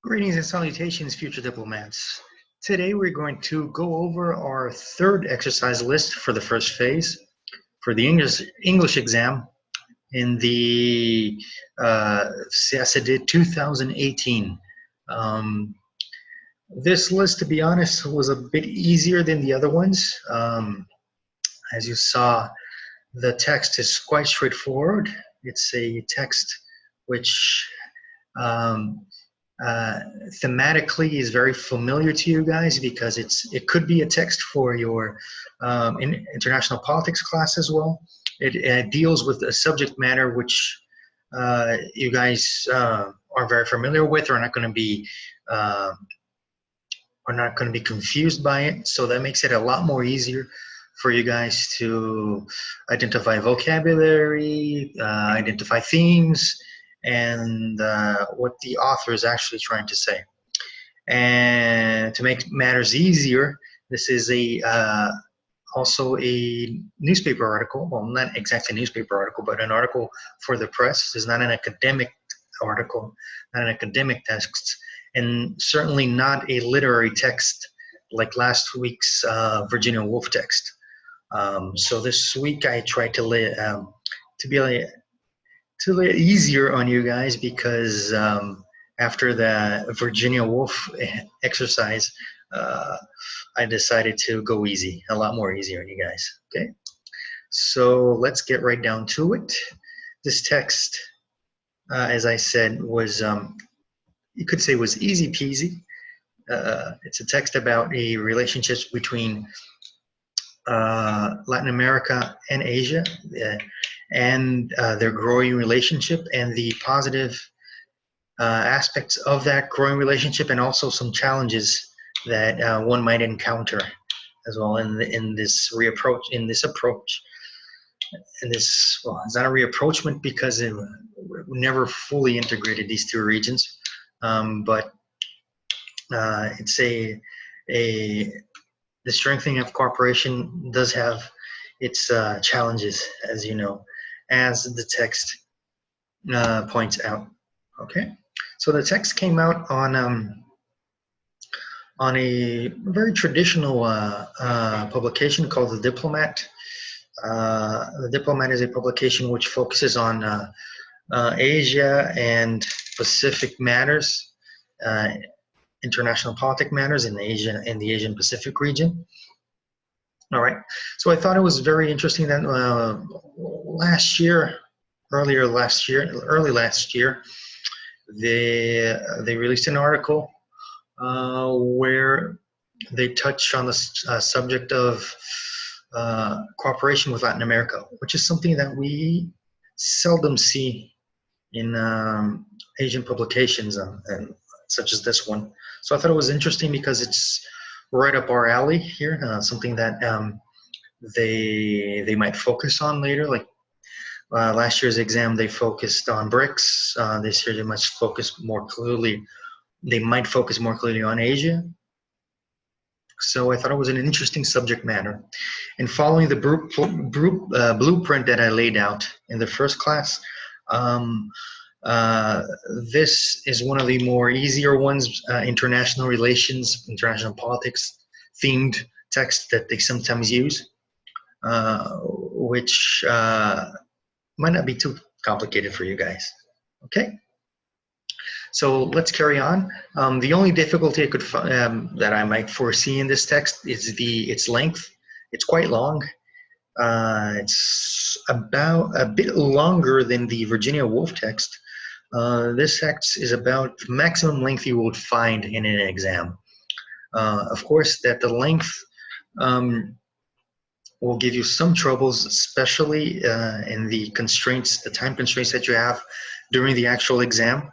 Greetings and salutations, future diplomats. Today we're going to go over our third exercise list for the first phase for the English exam in the CACD 2018. This list, to be honest, was a bit easier than the other ones. As you saw, the text is quite straightforward. It's a text which thematically is very familiar to you guys because it could be a text for your international politics class as well. It deals with a subject matter which you guys are very familiar with or are not going to be confused by it. So that makes it a lot more easier for you guys to identify vocabulary, identify themes, and what the author is actually trying to say. And to make matters easier, this is also a newspaper article. Well, not exactly a newspaper article, but an article for the press. This is not an academic article, not an academic text, and certainly not a literary text like last week's Virginia Woolf text. So this week I tried to lay easier on you guys because after the Virginia Woolf exercise, I decided to go easy, a lot more easier on you guys. Okay, so let's get right down to it. This text, as I said, was you could say was easy peasy. It's a text about a relationship between Latin America and Asia, and their growing relationship and the positive aspects of that growing relationship, and also some challenges that one might encounter as well in this approach. Well, it's not a reapproachment because we never fully integrated these two regions, but it's the strengthening of cooperation does have its challenges, as you know, as the text points out. Okay, so the text came out on a very traditional publication called The Diplomat. The Diplomat is a publication which focuses on Asia and Pacific matters, international politic matters in Asia and the Asian Pacific region. All right, so I thought it was very interesting that early last year, they released an article where they touched on the subject of cooperation with Latin America, which is something that we seldom see in Asian publications, and such as this one. So I thought it was interesting because it's right up our alley here, something that they might focus on later. Like last year's exam, they focused on BRICS. This year they might focus more clearly on Asia. So I thought it was an interesting subject matter. And following the blueprint that I laid out in the first class, this is one of the more easier ones, international relations, international politics themed text that they sometimes use, which might not be too complicated for you guys. Okay, so let's carry on. The only difficulty I could that I might foresee in this text is its length. It's quite long. It's about a bit longer than the Virginia Woolf text. This text is about the maximum length you would find in an exam. Of course, that the length will give you some troubles, especially in the time constraints that you have during the actual exam.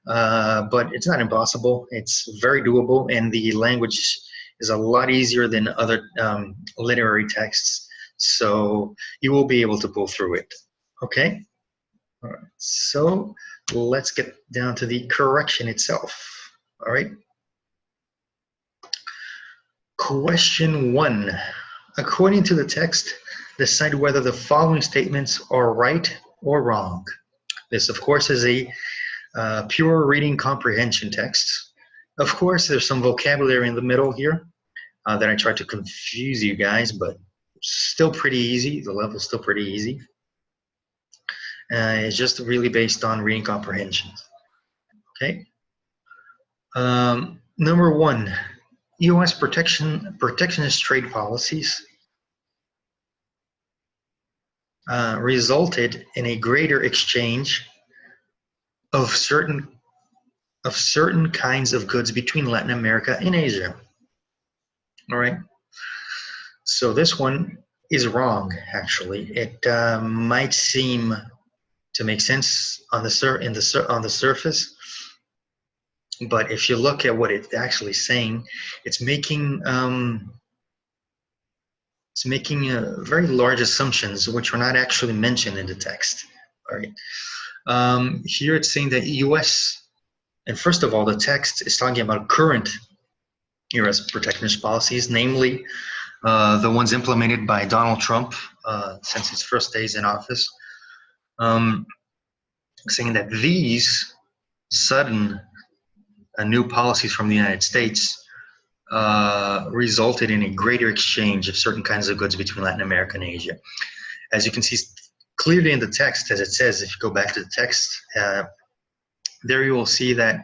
But it's not impossible. It's very doable, and the language is a lot easier than other literary texts. So you will be able to pull through it. Okay? All right. So let's get down to the correction itself. All right. Question 1. According to the text, decide whether the following statements are right or wrong. This, of course, is a pure reading comprehension text. Of course, there's some vocabulary in the middle here that I tried to confuse you guys, but still pretty easy. The level's still pretty easy. It's just really based on reading comprehension. Okay. Number one, U.S. protectionist trade policies resulted in a greater exchange of certain kinds of goods between Latin America and Asia. All right. So this one is wrong. Actually, it might seem to make sense on the surface, but if you look at what it's actually saying, it's making very large assumptions which are not actually mentioned in the text. All right. Here it's saying that U.S. and first of all, the text is talking about current U.S. protectionist policies, namely the ones implemented by Donald Trump since his first days in office, saying that these sudden new policies from the United States resulted in a greater exchange of certain kinds of goods between Latin America and Asia. As you can see clearly in the text, as it says, if you go back to the text, there you will see that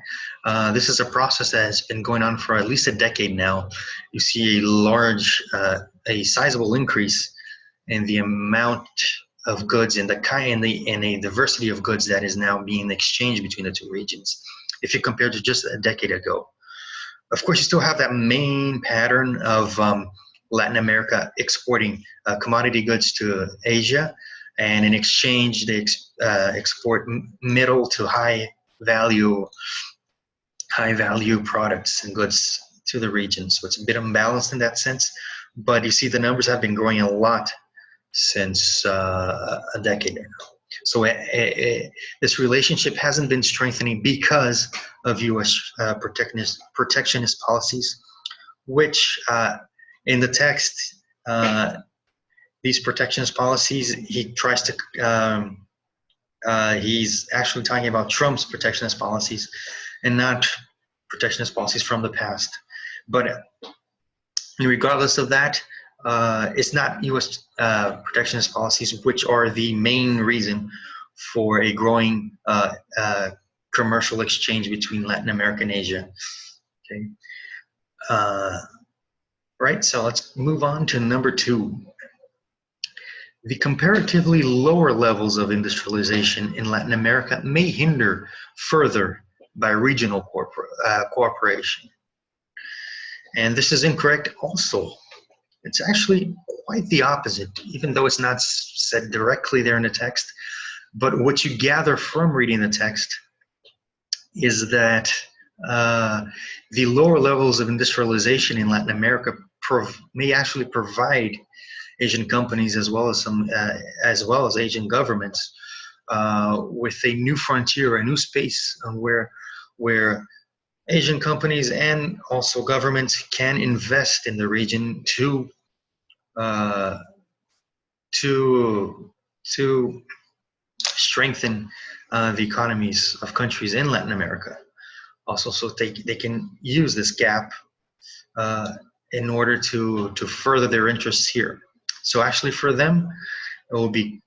this is a process that has been going on for at least a decade now. You see a sizable increase in the amount of goods and a diversity of goods that is now being exchanged between the two regions. If you compare to just a decade ago, of course, you still have that main pattern of Latin America exporting commodity goods to Asia, and in exchange they export middle to high value products and goods to the region. So it's a bit unbalanced in that sense, but you see the numbers have been growing a lot since a decade ago. So this relationship hasn't been strengthening because of U.S. protectionist policies, which in the text, these protectionist policies, he's actually talking about Trump's protectionist policies and not protectionist policies from the past. But regardless of that, it's not U.S. Protectionist policies which are the main reason for a growing commercial exchange between Latin America and Asia. Okay. Right, so let's move on to number two. The comparatively lower levels of industrialization in Latin America may hinder further by regional cooperation. And this is incorrect also. It's actually quite the opposite, even though it's not said directly there in the text. But what you gather from reading the text is that the lower levels of industrialization in Latin America may actually provide Asian companies as well as Asian governments with a new frontier, a new space where Asian companies and also governments can invest in the region to strengthen the economies of countries in Latin America. Also, so they can use this gap in order to further their interests here. So actually, for them, it will be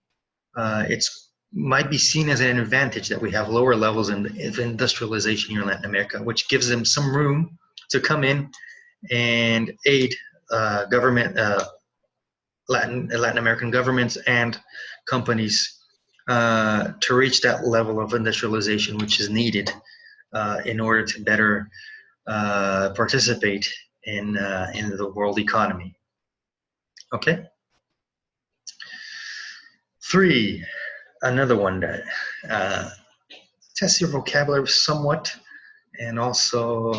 might be seen as an advantage that we have lower levels of industrialization here in Latin America, which gives them some room to come in and aid Latin American governments and companies to reach that level of industrialization which is needed in order to better participate in the world economy. Okay. 3, another one that tests your vocabulary somewhat, and also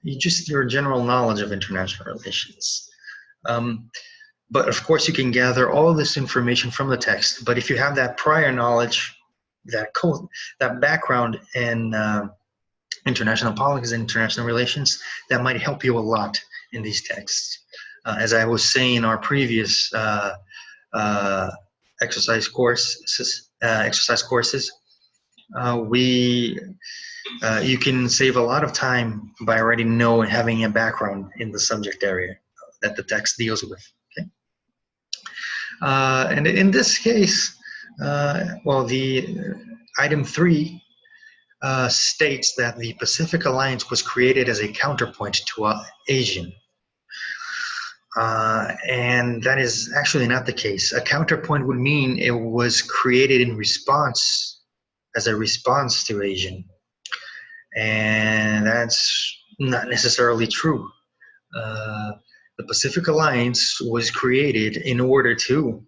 your general knowledge of international relations. But of course, you can gather all this information from the text. But if you have that prior knowledge, that background in international politics and international relations, that might help you a lot in these texts. As I was saying in our previous exercise courses, You can save a lot of time by already having a background in the subject area that the text deals with. Okay? And in this case, well, the item 3 states that the Pacific Alliance was created as a counterpoint to ASEAN. And that is actually not the case. A counterpoint would mean it was created in response, as a response to ASEAN. And that's not necessarily true. The Pacific Alliance was created in order to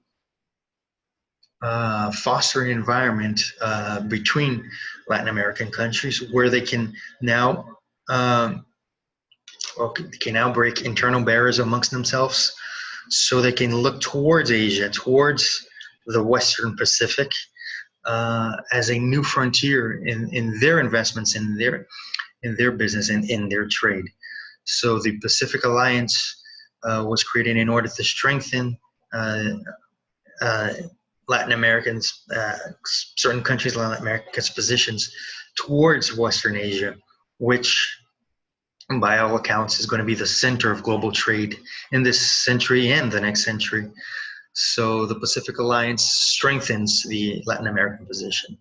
foster an environment between Latin American countries where they can now can now break internal barriers amongst themselves, so they can look towards Asia, towards the Western Pacific, as a new frontier in their investments, in their business, and in their trade. So the Pacific Alliance was created in order to strengthen Latin Americans, certain countries, Latin America's positions towards Western Asia, which by all accounts is going to be the center of global trade in this century and the next century. So the Pacific Alliance strengthens the Latin American position.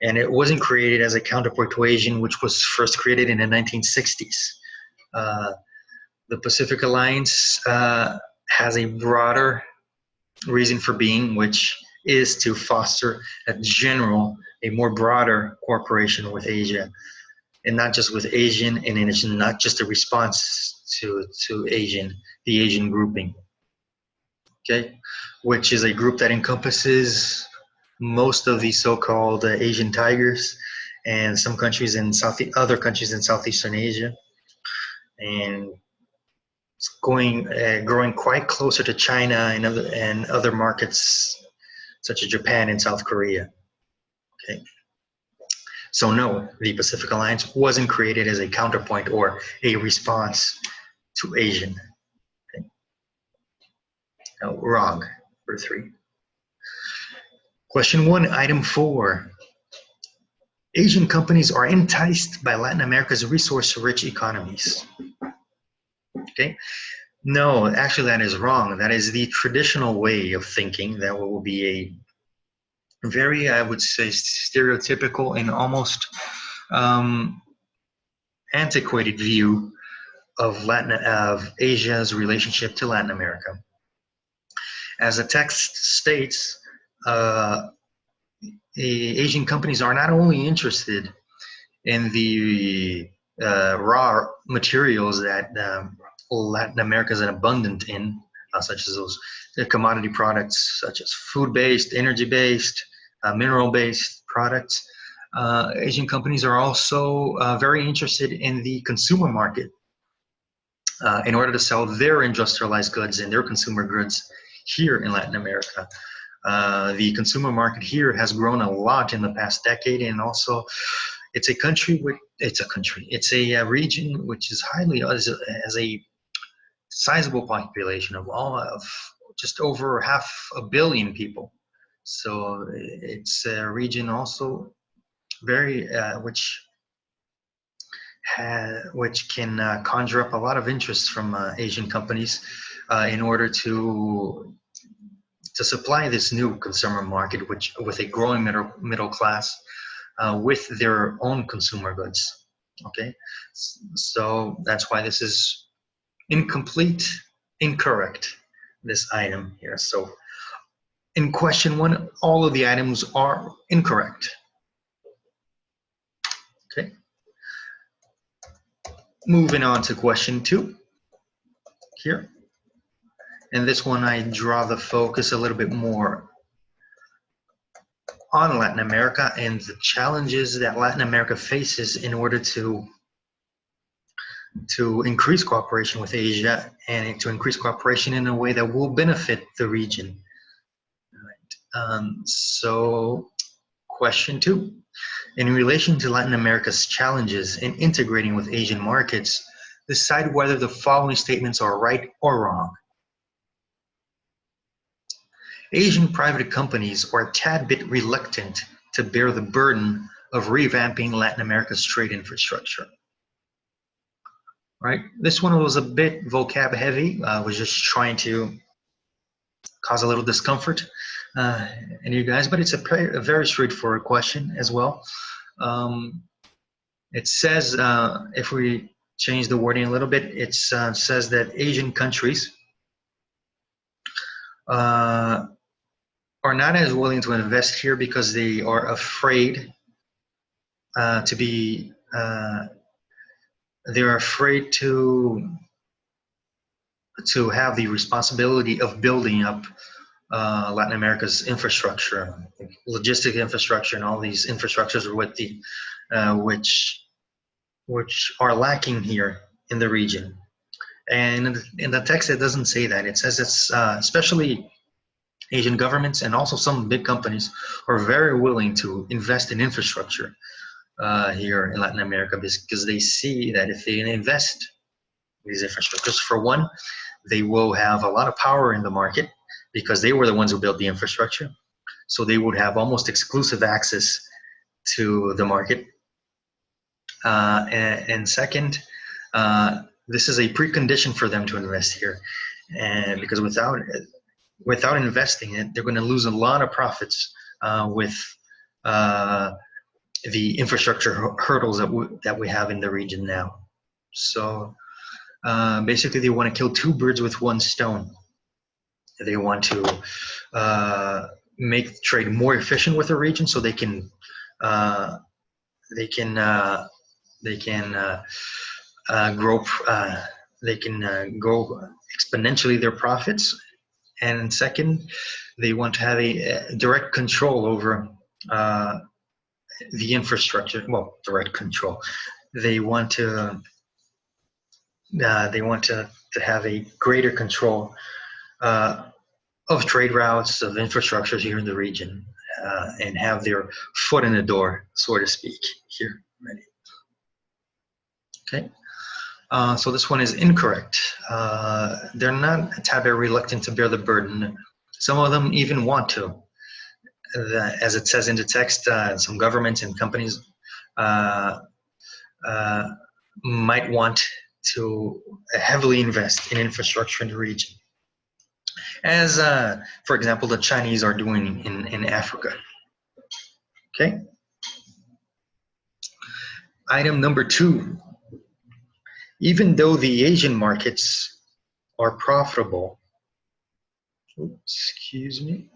And it wasn't created as a counterpart to ASEAN, which was first created in the 1960s. The Pacific Alliance has a broader reason for being, which is to foster a more broader cooperation with Asia, and not just with ASEAN, and it's not just a response to ASEAN, the Asian grouping, okay, which is a group that encompasses most of the so-called Asian tigers and some countries in other countries in Southeastern Asia, and it's growing quite closer to China and other markets such as Japan and South Korea. Okay. So no, the Pacific Alliance wasn't created as a counterpoint or a response to ASEAN. Okay. No, wrong for 3. Question 1, item 4. Asian companies are enticed by Latin America's resource-rich economies. Okay. No, actually that is wrong. That is the traditional way of thinking. That will be a very, I would say, stereotypical and almost antiquated view of Asia's relationship to Latin America. As the text states, the Asian companies are not only interested in the raw materials that Latin America is abundant in, such as the commodity products such as food-based, energy-based, mineral-based products. Asian companies are also very interested in the consumer market in order to sell their industrialized goods and their consumer goods here in Latin America. The consumer market here has grown a lot in the past decade, and also it's a region which is has a sizable population of just over 500 million people. So it's a region also very which can conjure up a lot of interest from Asian companies in order to supply this new consumer market, which with a growing middle class with their own consumer goods. Okay, so that's why this is incorrect, this item here. So in question 1, all of the items are incorrect. Okay. Moving on to question 2 here. And this one, I draw the focus a little bit more on Latin America and the challenges that Latin America faces in order to increase cooperation with Asia and to increase cooperation in a way that will benefit the region. All right. So question 2. In relation to Latin America's challenges in integrating with Asian markets, decide whether the following statements are right or wrong. Asian private companies are a tad bit reluctant to bear the burden of revamping Latin America's trade infrastructure. Right, this one was a bit vocab heavy. I was just trying to cause a little discomfort in you guys, but it's a very straightforward question as well. It says, if we change the wording a little bit, it says that Asian countries are not as willing to invest here because they are afraid to be, they're afraid to have the responsibility of building up Latin America's infrastructure, logistic infrastructure, and all these infrastructures with the which are lacking here in the region. And in the text, it doesn't say that. It says it's especially Asian governments and also some big companies are very willing to invest in infrastructure here in Latin America because they see that if they invest in these infrastructures, for one, they will have a lot of power in the market because they were the ones who built the infrastructure. So they would have almost exclusive access to the market. And second, this is a precondition for them to invest here. And because without investing it, they're going to lose a lot of profits with the infrastructure hurdles that we have in the region now. So basically, they want to kill two birds with one stone. They want to make trade more efficient with the region, so they can grow exponentially their profits. And second, they want to have a direct control over the infrastructure. Well, direct control. They want to have a greater control of trade routes, of infrastructures here in the region, and have their foot in the door, so to speak, here. Ready? Okay. So this one is incorrect. They're not a tad bit reluctant to bear the burden. Some of them even want to. As it says in the text, some governments and companies might want to heavily invest in infrastructure in the region, as, for example, the Chinese are doing in Africa. Okay. Item number 2. Even though the Asian markets are profitable, excuse me,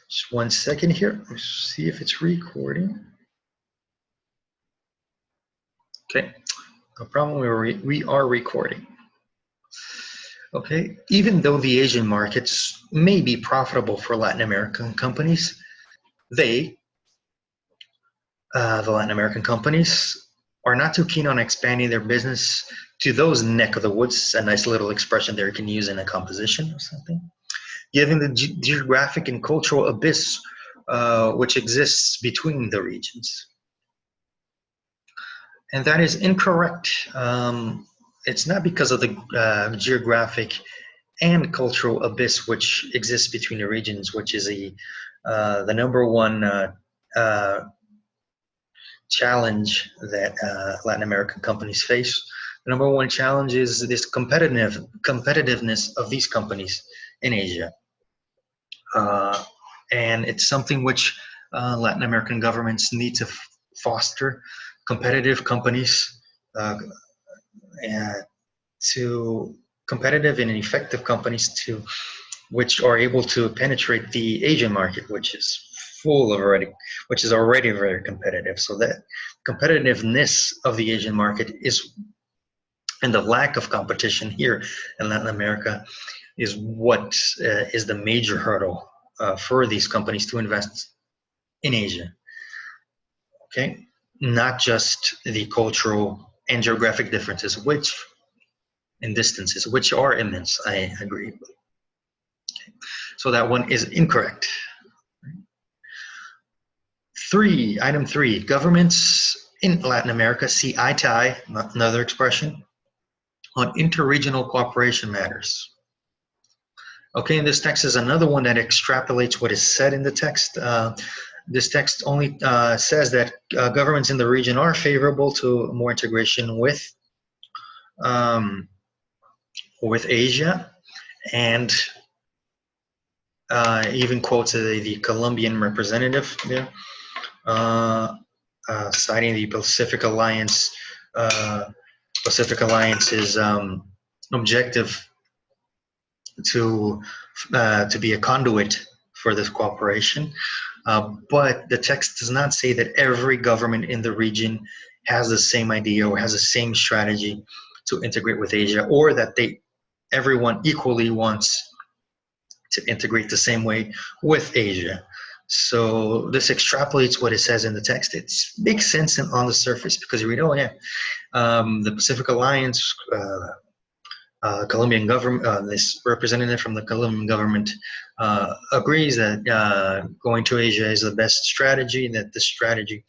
just 1 second here. Let's see if it's recording. Okay, no problem. We are recording. Okay, even though the Asian markets may be profitable for Latin American companies, the Latin American companies are not too keen on expanding their business to those neck of the woods, a nice little expression there you can use in a composition or something, given the geographic and cultural abyss which exists between the regions. And that is incorrect. It's not because of the geographic and cultural abyss which exists between the regions, which is the number one challenge that Latin American companies face. The number one challenge is this competitiveness of these companies in Asia. And it's something which Latin American governments need to foster competitive companies competitive and effective companies which are able to penetrate the Asian market, which is already very competitive. So that competitiveness of the Asian market and the lack of competition here in Latin America is what is the major hurdle for these companies to invest in Asia. Okay, not just the cultural and geographic differences, and distances, which are immense. I agree. Okay. So that one is incorrect. Item 3, governments in Latin America see eye to eye, another expression, on interregional cooperation matters. Okay, and this text is another one that extrapolates what is said in the text. This text only says that governments in the region are favorable to more integration um, with Asia, and even quotes the Colombian representative there, citing the Pacific Alliance. Pacific Alliance's objective to be a conduit for this cooperation. But the text does not say that every government in the region has the same idea or has the same strategy to integrate with Asia, or that everyone equally wants to integrate the same way with Asia. So this extrapolates what it says in the text. It makes sense on the surface because you read, oh yeah, the Pacific Alliance, Colombian government, this representative from the Colombian government agrees that going to Asia is the best strategy, that this strategy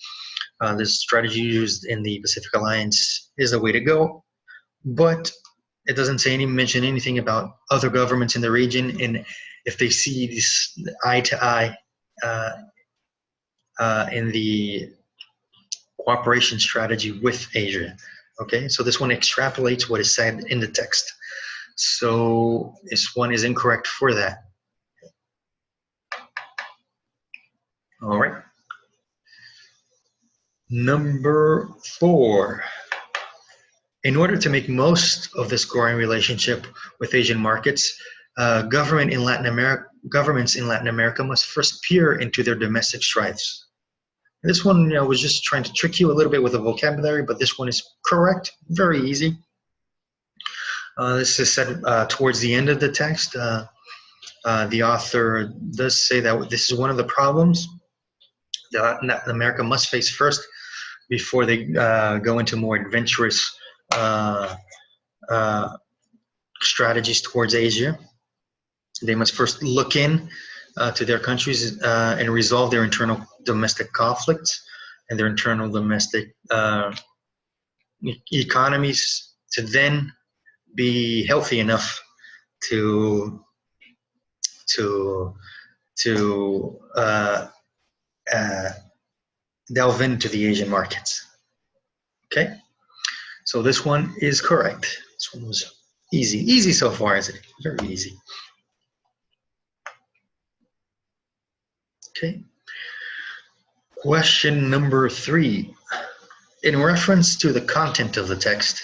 used in the Pacific Alliance is the way to go. But it doesn't mention anything about other governments in the region, and if they see this eye to eye in the cooperation strategy with Asia. Okay, so this one extrapolates what is said in the text. So this one is incorrect for that. All right. Number 4. In order to make most of this growing relationship with Asian markets, governments in Latin America must first peer into their domestic strifes. And this one, was just trying to trick you a little bit with the vocabulary, but this one is correct, very easy. This is said towards the end of the text. The author does say that this is one of the problems that Latin America must face first before they go into more adventurous strategies towards Asia. They must first look in to their countries and resolve their internal domestic conflicts and their internal domestic economies to then be healthy enough to delve into the Asian markets. Okay, so this one is correct. This one was easy so far, isn't it? Very easy. Okay. Question number 3. In reference to the content of the text,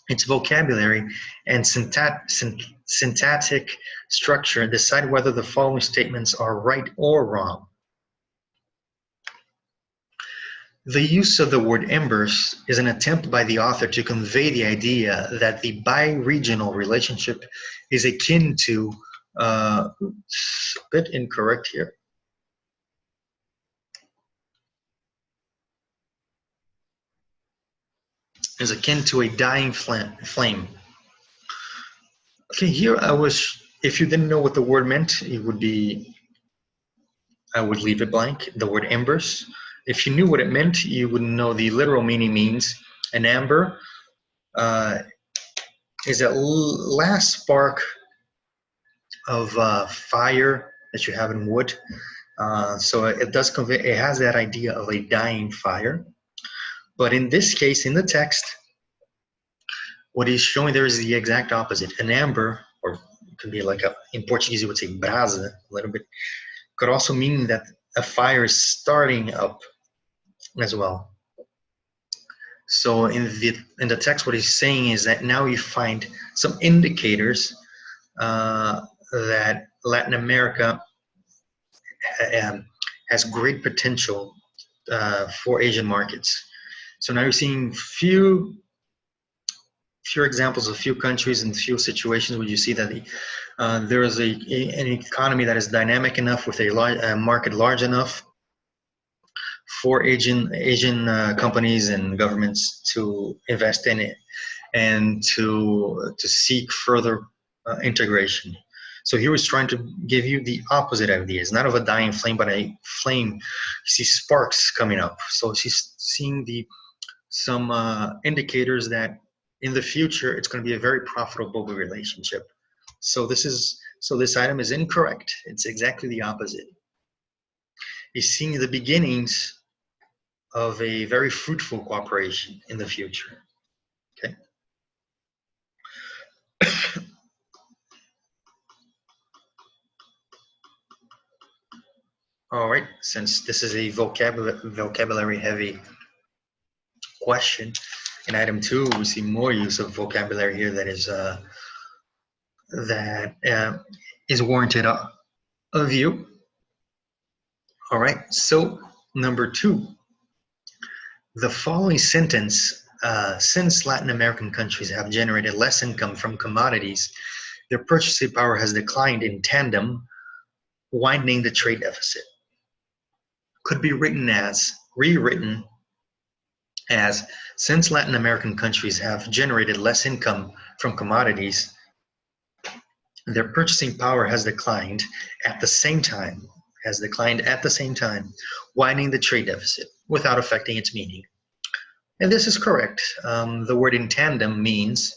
its vocabulary and syntactic structure, decide whether the following statements are right or wrong. The use of the word embers is an attempt by the author to convey the idea that the bi-regional relationship is akin to, a bit incorrect here, is akin to a dying flame. Okay, here if you didn't know what the word meant, I would leave it blank, the word embers. If you knew what it meant, you would know the literal meaning means an ember is that last spark of fire that you have in wood. So it does convey, it has that idea of a dying fire. But in this case, in the text, what he's showing there is the exact opposite. An ember, or it could be like in Portuguese you would say brasa, a little bit, could also mean that a fire is starting up as well. So in the text, what he's saying is that now you find some indicators that Latin America has great potential for Asian markets. So now you're seeing few examples of few countries and few situations where you see that there is an economy that is dynamic enough with a market large enough for Asian companies and governments to invest in it and to seek further integration. So he was trying to give you the opposite ideas, not of a dying flame, but a flame. You see sparks coming up. So she's seeing some indicators that in the future it's going to be a very profitable relationship. So this is So this item is incorrect. It's exactly the opposite. He's seeing the beginnings of a very fruitful cooperation in the future. Okay. All right, since this is a vocabulary heavy question, in item 2 we see more use of vocabulary here that is warranted of you. All right, so number 2, the following sentence, since Latin American countries have generated less income from commodities, their purchasing power has declined in tandem, widening the trade deficit. Could be rewritten as, since Latin American countries have generated less income from commodities, their purchasing power has declined at the same time, widening the trade deficit without affecting its meaning. And this is correct. The word in tandem means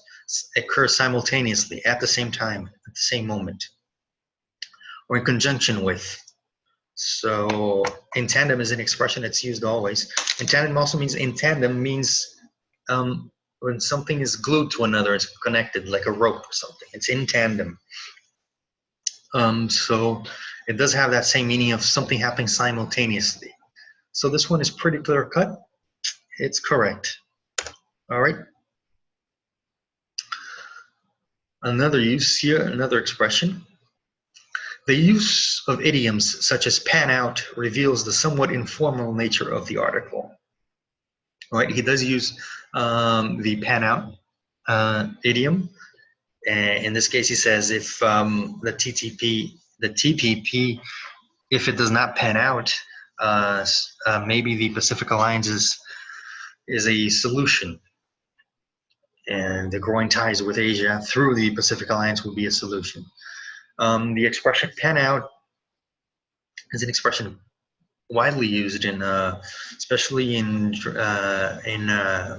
occurs simultaneously, at the same time, at the same moment, or in conjunction with. So in tandem is an expression that's used always. In tandem also means, in tandem means when something is glued to another, it's connected like a rope or something. It's in tandem. So it does have that same meaning of something happening simultaneously. So this one is pretty clear cut. It's correct. All right. Another use here, another expression. The use of idioms such as pan out reveals the somewhat informal nature of the article. All right, he does use the pan out idiom. And in this case, he says if the TPP, if it does not pan out, maybe the Pacific Alliance is a solution. And the growing ties with Asia through the Pacific Alliance would be a solution. The expression pan out is an expression widely used in, especially in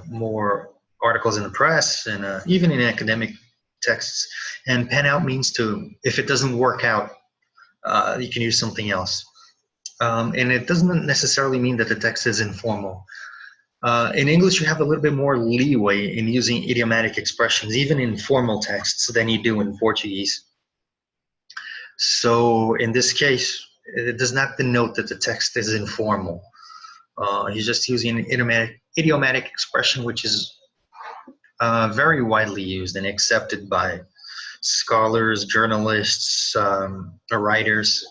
more articles in the press and even in academic texts. And pan out means to, if it doesn't work out, you can use something else. And it doesn't necessarily mean that the text is informal. In English, you have a little bit more leeway in using idiomatic expressions, even in formal texts, than you do in Portuguese. So in this case, it does not denote that the text is informal. He's just using an idiomatic expression, which is very widely used and accepted by scholars, journalists, writers.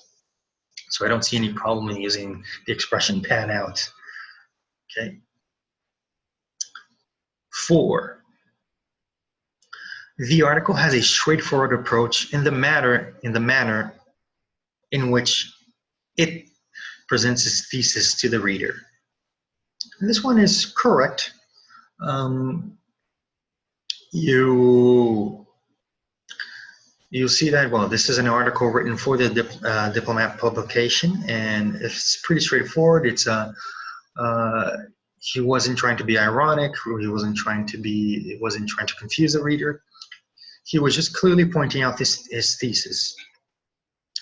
So I don't see any problem in using the expression pan out. Okay. 4. The article has a straightforward approach in the manner in which it presents its thesis to the reader. And this one is correct. You'll see that, well, this is an article written for the Diplomat publication, and it's pretty straightforward. It's he wasn't trying to be ironic, or he wasn't trying to confuse the reader. He was just clearly pointing out his thesis,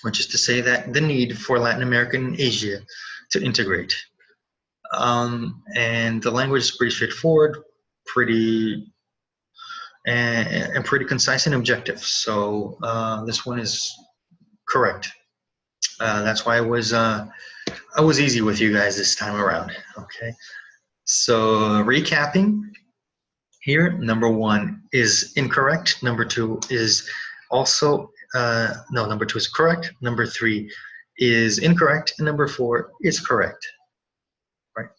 which is to say that the need for Latin America and Asia to integrate. And the language is pretty straightforward, pretty concise and objective. So this one is correct. That's why I was easy with you guys this time around. Okay. So recapping here, number 1 is incorrect. Number 2 is also number 2 is correct. Number 3 is incorrect, and number 4 is correct. Right.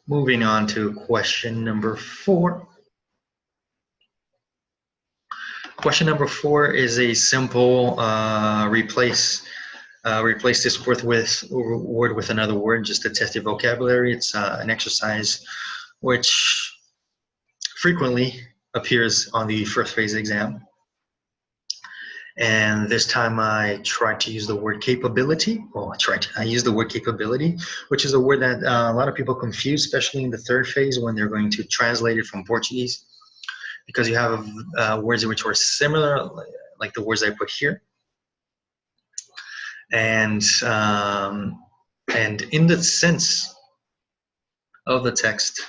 Moving on to question number 4. Question number 4 is a simple replace this word with another word, just to test your vocabulary. It's an exercise which frequently appears on the first phase exam. And this time I tried to use the word capability. I used the word capability, which is a word that a lot of people confuse, especially in the third phase when they're going to translate it from Portuguese, because you have words which are similar, like the words I put here. And in the sense of the text,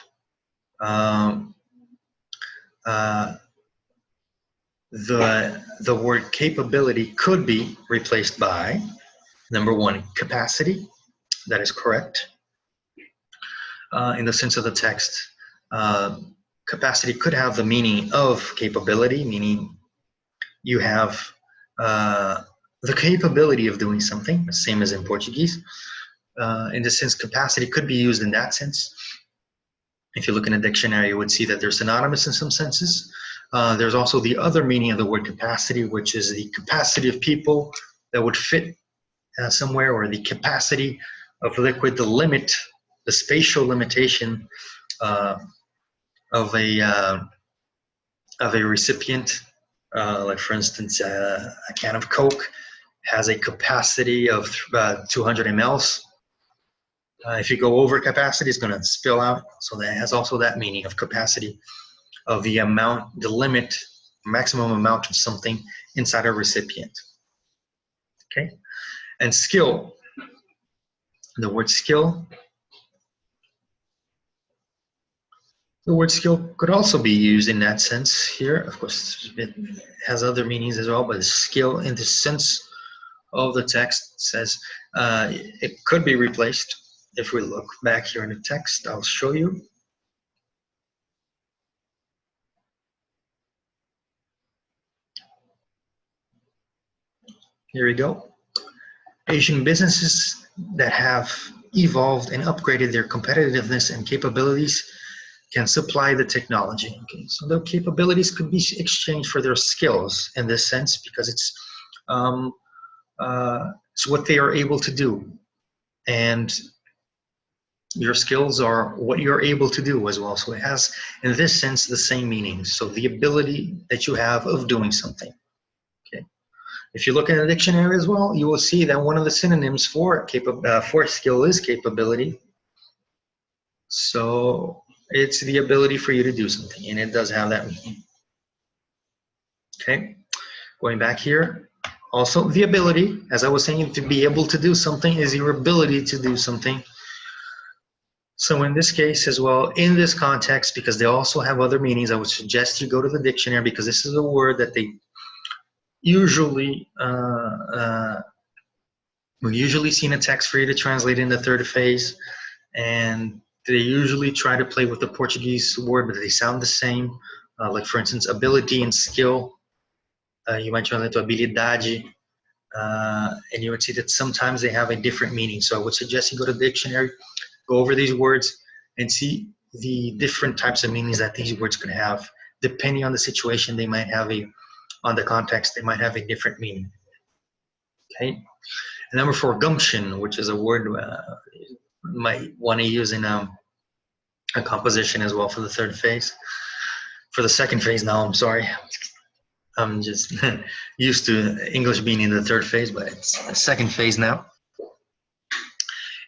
the word capability could be replaced by, number one, capacity. That is correct. In the sense of the text, capacity could have the meaning of capability, meaning you have the capability of doing something, same as in Portuguese. In this sense, capacity could be used in that sense. If you look in a dictionary, you would see that they're synonymous in some senses. There's also the other meaning of the word capacity, which is the capacity of people that would fit somewhere, or the capacity of liquid, the limit, the spatial limitation of a recipient. Like for instance, a can of Coke has a capacity of 200 mLs. If you go over capacity, it's going to spill out. So that has also that meaning of capacity, of the amount, the limit, maximum amount of something inside a recipient. Okay, and skill. The word skill. The word skill could also be used in that sense here. Of course, it has other meanings as well, but skill in the sense of the text says it could be replaced. If we look back here in the text, I'll show you. Here we go. Asian businesses that have evolved and upgraded their competitiveness and capabilities can supply the technology. Okay, so their capabilities could be exchanged for their skills in this sense, because it's what they are able to do, and your skills are what you're able to do as well. So it has, in this sense, the same meaning. So the ability that you have of doing something. Okay. If you look in the dictionary as well, you will see that one of the synonyms for skill is capability. So it's the ability for you to do something, and it does have that meaning. Okay, going back here, also the ability, as I was saying, to be able to do something is your ability to do something. So in this case as well, in this context, because they also have other meanings, I would suggest you go to the dictionary, because this is a word that they usually we usually see in a text for you to translate in the third phase, and they usually try to play with the Portuguese word, but they sound the same. Like for instance, ability and skill, you might translate to habilidade, and you would see that sometimes they have a different meaning. So I would suggest you go to the dictionary, go over these words, and see the different types of meanings that these words could have. Depending on the situation, they might have on the context, they might have a different meaning. Okay. And number 4, gumption, which is a word you might want to use in a composition as well for the third phase. For the second phase now, I'm sorry. I'm just used to English being in the third phase, but it's the second phase now.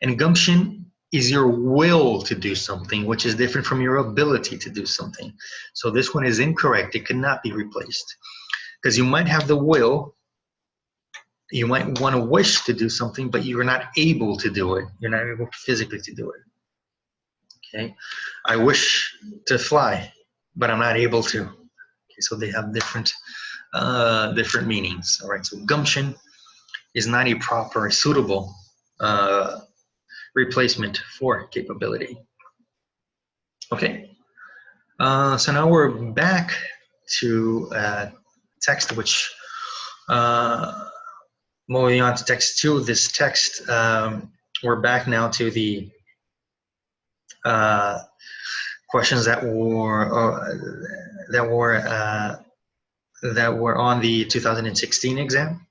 And gumption is your will to do something, which is different from your ability to do something. So this one is incorrect. It cannot be replaced, because you might have the will, you might want to wish to do something, but you're not able to do it. You're not able physically to do it. Okay, I wish to fly, but I'm not able to. Okay, so they have different meanings. All right, so gumption is not a proper, suitable replacement for capability. Okay, so now we're back to text, which moving on to text 2. This text, we're back now to the questions that were on the 2016 exam,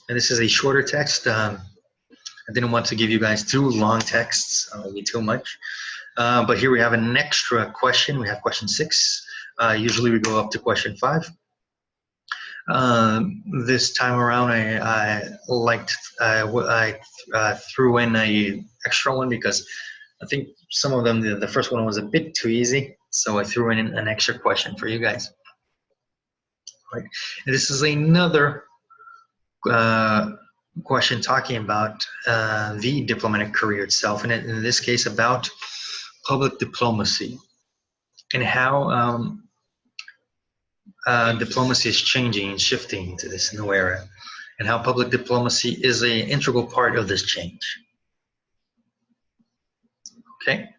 and this is a shorter text. I didn't want to give you guys too long texts; it would be too much. But here we have an extra question. We have question 6. Usually we go up to question 5. This time around, I threw in a extra one, because I think some of them, the first one was a bit too easy, so I threw in an extra question for you guys. right? And this is another question talking about the diplomatic career itself, and in this case about public diplomacy and how diplomacy is changing and shifting into this new era, and how public diplomacy is an integral part of this change. Okay.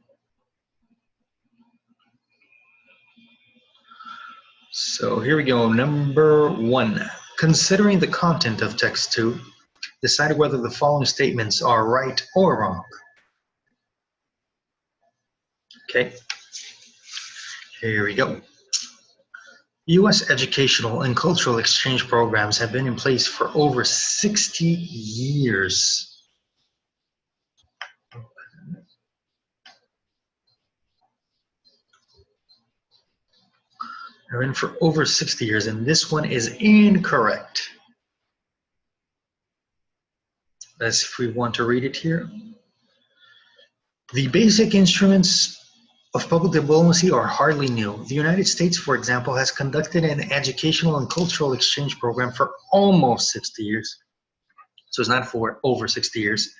So here we go. Number 1. Considering the content of text 2, decide whether the following statements are right or wrong. Okay. Here we go. U.S. educational and cultural exchange programs have been in place for over 60 years. They're in for over 60 years, and this one is incorrect. As if we want to read it here. The basic instruments of public diplomacy are hardly new. The United States, for example, has conducted an educational and cultural exchange program for almost 60 years. So it's not for over 60 years.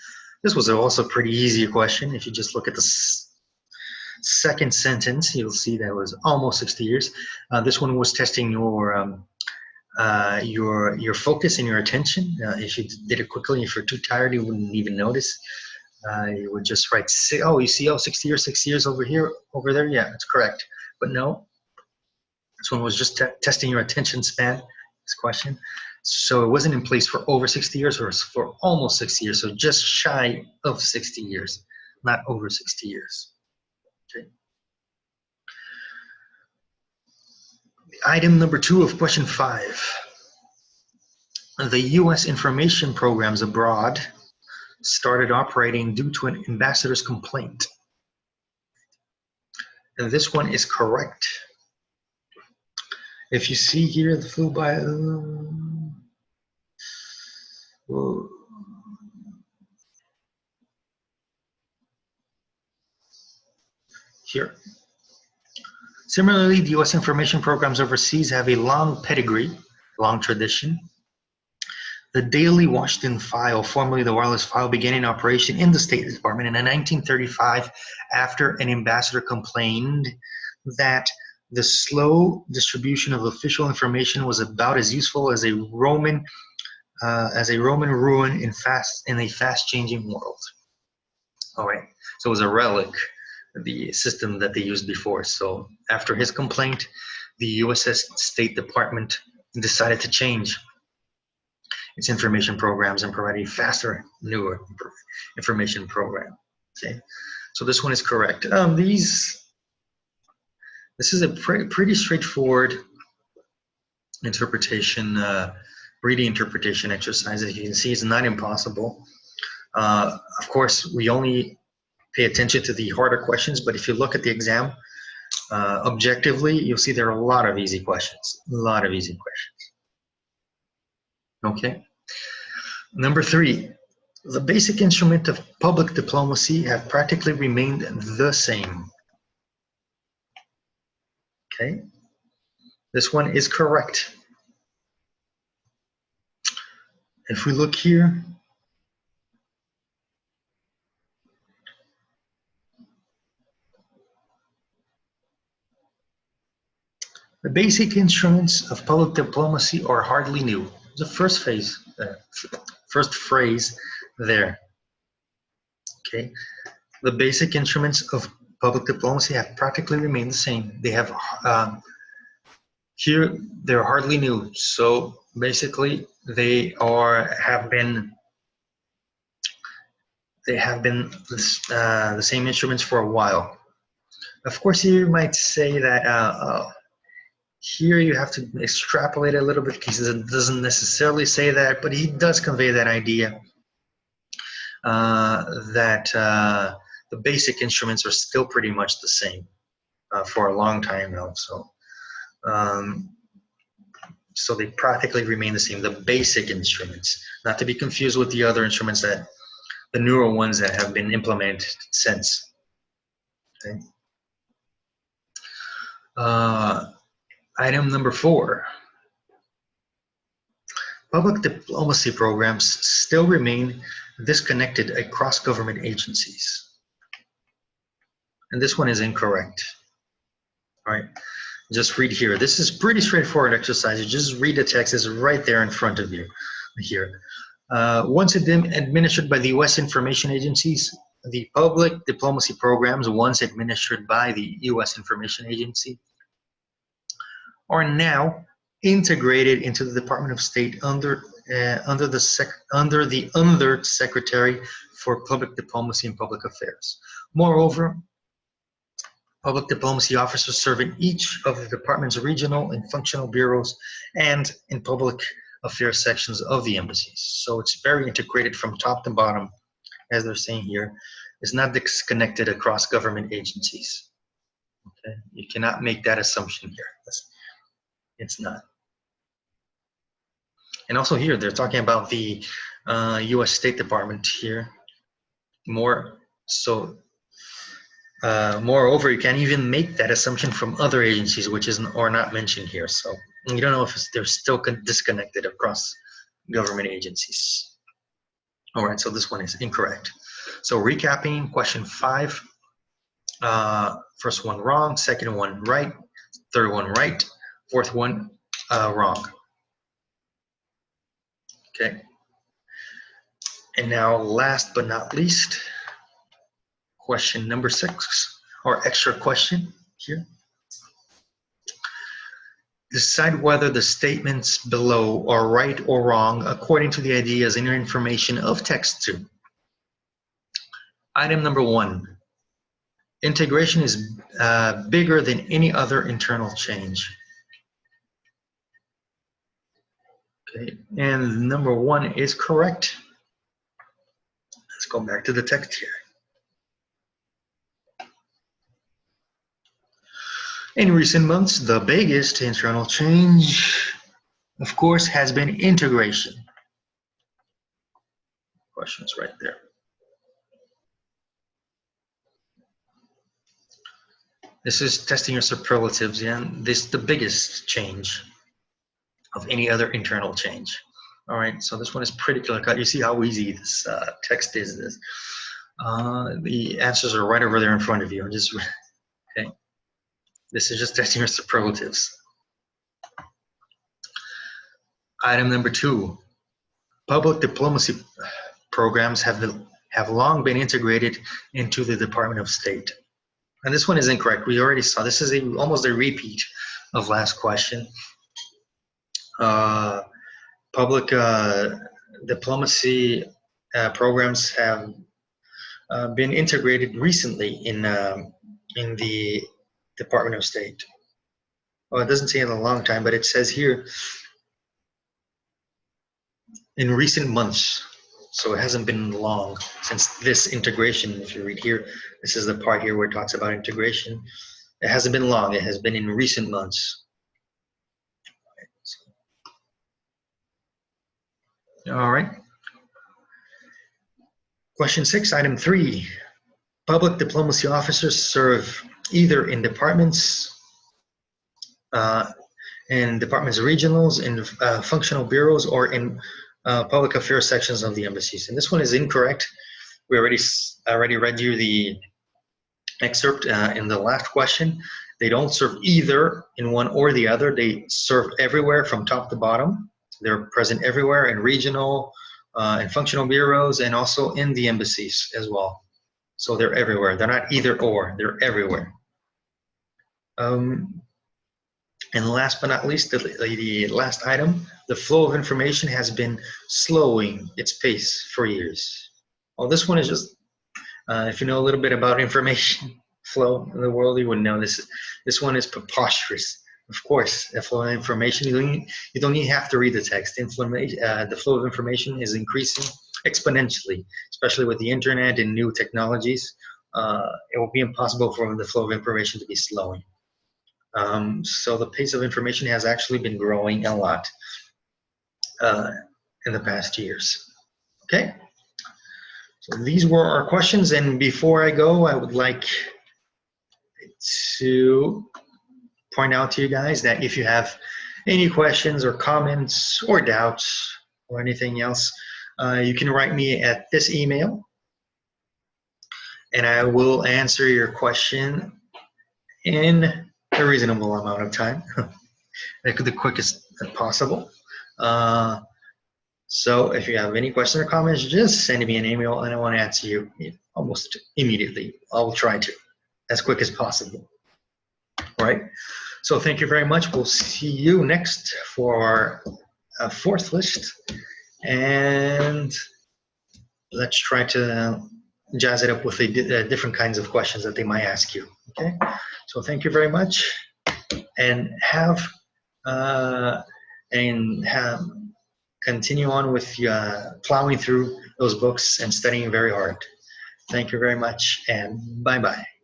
This was also a pretty easy question. If you just look at the second sentence, you'll see that it was almost 60 years. This one was testing your focus and your attention. If you did it quickly, if you're too tired, you wouldn't even notice. You would just write, oh, you see, 60 years over here, over there. Yeah, that's correct. But no, this one was just testing your attention span, this question. So it wasn't in place for over 60 years, or for almost 60 years. So just shy of 60 years, not over 60 years. Okay. Item number 2 of question 5. The U.S. information programs abroad started operating due to an ambassador's complaint. And this one is correct. If you see here the full bio, here. Similarly, the U.S. information programs overseas have a long pedigree, long tradition. The Daily Washington File, formerly the Wireless File, began in operation in the State Department in 1935 after an ambassador complained that the slow distribution of official information was about as useful as a Roman ruin in a fast-changing world. All right, so it was a relic, the system that they used before. So after his complaint, the U.S. State Department decided to change its information programs and provide a faster, newer information program. Okay, so this one is correct. This is a pretty straightforward interpretation, reading interpretation exercise. As you can see, it's not impossible. Of course, we only pay attention to the harder questions, but if you look at the exam objectively, you'll see there are a lot of easy questions. Okay. Number 3, the basic instrument of public diplomacy have practically remained the same. Okay. This one is correct. If we look here, the basic instruments of public diplomacy are hardly new. The first phrase there. Okay, the basic instruments of public diplomacy have practically remained the same. They have here they're hardly new. So basically, they have been the same instruments for a while. Of course, you might say that here you have to extrapolate a little bit because it doesn't necessarily say that, but he does convey that idea that the basic instruments are still pretty much the same for a long time now. So they practically remain the same, the basic instruments, not to be confused with the other instruments, that the newer ones that have been implemented since. Okay. Item number 4. Public diplomacy programs still remain disconnected across government agencies. And this one is incorrect. All right, just read here. This is pretty straightforward exercise. You just read the text, it's right there in front of you here. Once administered by the U.S. information agencies, the public diplomacy programs, once administered by the U.S. information agency, are now integrated into the Department of State under the Under Secretary for Public Diplomacy and Public Affairs. Moreover, public diplomacy officers serve in each of the department's regional and functional bureaus and in public affairs sections of the embassies. So it's very integrated from top to bottom, as they're saying here. It's not disconnected across government agencies. Okay, you cannot make that assumption here. It's not. And also here, they're talking about the U.S. State Department here. Moreover, you can't even make that assumption from other agencies, which is or not mentioned here. So you don't know if they're still disconnected across government agencies. All right, so this one is incorrect. So recapping, question 5. First one wrong, second one right, third one right, fourth one wrong. Okay. And now last but not least, question number 6, or extra question here. Decide whether the statements below are right or wrong according to the ideas and information of text 2. Item number 1. Integration is bigger than any other internal change. Okay, and number 1 is correct. Let's go back to the text here. In recent months, the biggest internal change, of course, has been integration. Questions right there. This is testing your superlatives, yeah? This is the biggest change of any other internal change. All right, so this one is pretty clear cut. You see how easy this text is. The answers are right over there in front of you. Okay. This is just testing your superlatives. Item number 2. Public diplomacy programs have long been integrated into the Department of State. And this one is incorrect. We already saw this is almost a repeat of last question. Public diplomacy programs have been integrated recently in the Department of State. Well, it doesn't say in a long time, but it says here in recent months. So it hasn't been long since this integration. If you read here, this is the part here where it talks about integration. It hasn't been long. It has been in recent months. All right. Question 6, item 3. Public diplomacy officers serve either in departments, regionals, in functional bureaus, or in public affairs sections of the embassies. And this one is incorrect. We already read you the excerpt in the last question. They don't serve either in one or the other. They serve everywhere from top to bottom. They're present everywhere in regional and functional bureaus, and also in the embassies as well. So they're everywhere. They're not either or. They're everywhere. And last but not least, the last item, the flow of information has been slowing its pace for years. Well, this one is just, if you know a little bit about information flow in the world, you would know this one is preposterous. Of course, the flow of information, you don't even have to read the text. The flow of information is increasing exponentially, especially with the internet and new technologies. It will be impossible for the flow of information to be slowing. So the pace of information has actually been growing a lot in the past years. Okay, so these were our questions, and before I go, I would like to point out to you guys that if you have any questions or comments or doubts, or anything else, you can write me at this email, and I will answer your question in a reasonable amount of time, the quickest possible. So if you have any questions or comments, just send me an email and I want to answer you almost immediately. I'll try to, as quick as possible. All right. So thank you very much. We'll see you next for our fourth list. And let's try to jazz it up with different kinds of questions that they might ask you. Okay. So thank you very much, and continue on with plowing through those books and studying very hard. Thank you very much, and bye-bye.